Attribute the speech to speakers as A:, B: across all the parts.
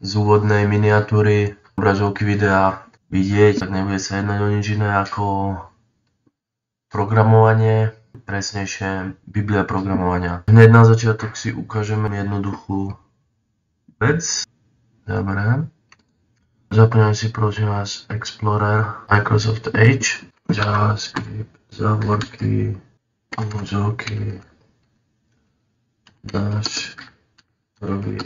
A: z úvodnej miniatúry, obrazovky videa vidieť, tak nebude sa jednať o nič iné ako programovanie, presnejšie Biblia programovania. Hneď na začiatok si ukážeme jednoduchú vec. Dobre. Zapneme si prosím vás Explorer, Microsoft Edge, JavaScript, závorky, úvodzovky, náš prvý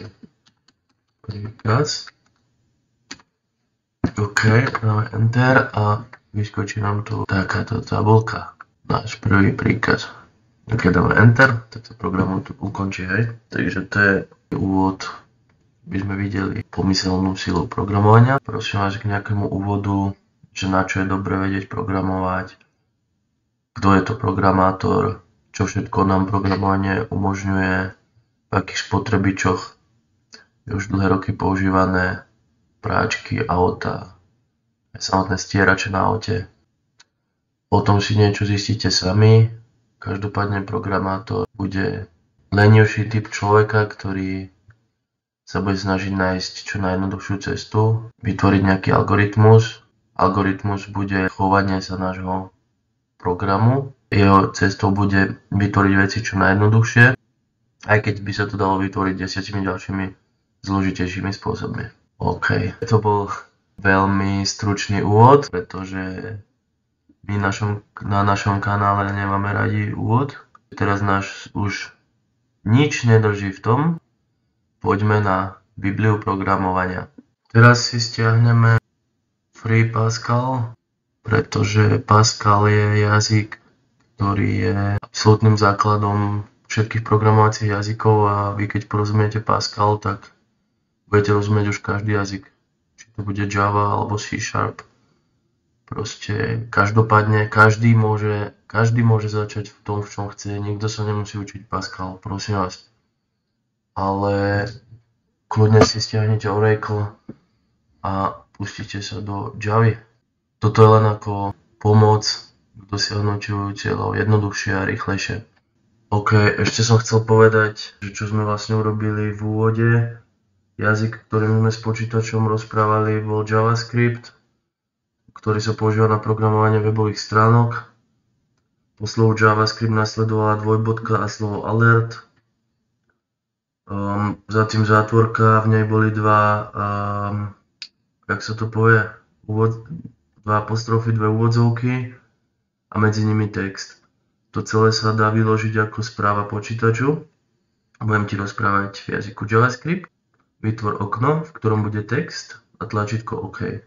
A: príkaz. OK, dáme Enter a vyskočí nám tu takáto tabulka. Náš prvý príkaz. Keď dáme Enter, tak sa program ukončí, hej. Takže to je úvod, by sme videli pomyselnú silu programovania. Prosím vás k nejakému úvodu, že na čo je dobre vedieť programovať, kto je to programátor, čo všetko nám programovanie umožňuje, v akých spotrebičoch je už dlhé roky používané práčky, auta, samotné stierače na aute. Potom si niečo zistíte sami. Každopádne programátor bude lenivší typ človeka, ktorý sa bude snažiť nájsť čo najjednoduchšiu cestu, vytvoriť nejaký algoritmus. Algoritmus bude chovanie sa nášho programu. Jeho cestou bude vytvoriť veci čo najjednoduchšie, aj keď by sa to dalo vytvoriť 10 ďalšími zložitejšími spôsobmi. OK, to bol veľmi stručný úvod, pretože my na našom kanále nemáme radi úvod. Teraz nás už nič nedrží v tom. Poďme na Bibliu programovania. Teraz si stiahneme Free Pascal, pretože Pascal je jazyk, ktorý je absolútnym základom všetkých programovacích jazykov a vy keď porozumiete Pascal, tak budete rozumieť už každý jazyk. Či to bude Java alebo C#. Proste každopádne každý môže začať v tom, v čom chce. Nikto sa nemusí učiť Pascal, prosím vás. Ale kľudne si stiahnete Oracle a pustíte sa do Javy. Toto je len ako pomoc k dosiahnutiu cieľov jednoduchšie a rýchlejšie. OK, ešte som chcel povedať, že čo sme vlastne urobili v úvode. Jazyk, ktorým sme s počítačom rozprávali, bol JavaScript, ktorý sa používa na programovanie webových stránok. Po slovu JavaScript nasledovala dvojbodka a slovo alert. Za tým zátvorka, v nej boli dva apostrofy, dve úvodzovky a medzi nimi text. To celé sa dá vyložiť ako správa počítaču. Budem ti rozprávať v jazyku JavaScript. Vytvor okno, v ktorom bude text a tlačítko OK.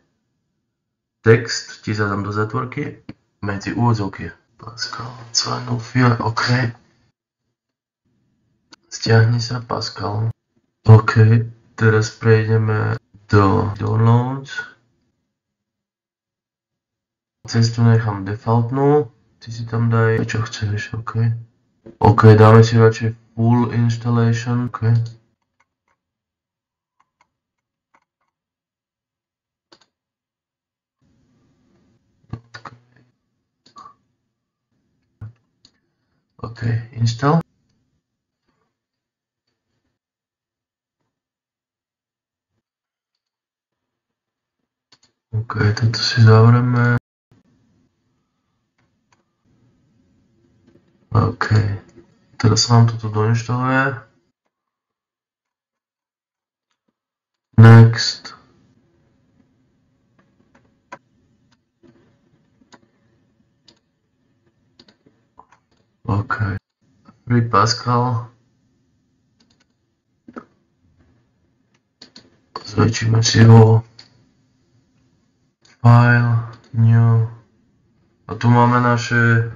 A: Text ti zadám do zatvorky medzi úvodzovky. Pascal, file, OK. Stiahni sa Pascal. OK, teraz prejdeme do Downloads. Cestu nechám defaultnú. Ty si tam daj, čo chceš, OK. OK, dáme si radšej full installation, OK. OK, install. OK, toto si zavrieme. OK, teraz sa nám toto doinštaluje. Next. OK. Free Pascal. Zväčšíme si ho. File, new. A tu máme naše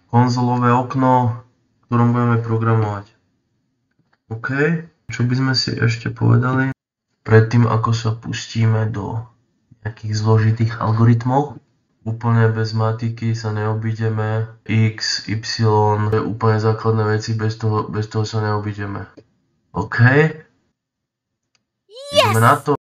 A: konzolové okno, v ktorom budeme programovať. OK. Čo by sme si ešte povedali? Predtým, ako sa pustíme do nejakých zložitých algoritmov, úplne bez matiky sa neobídeme, x, y, to je úplne základné veci, bez toho sa neobídeme. OK? Ideme na to.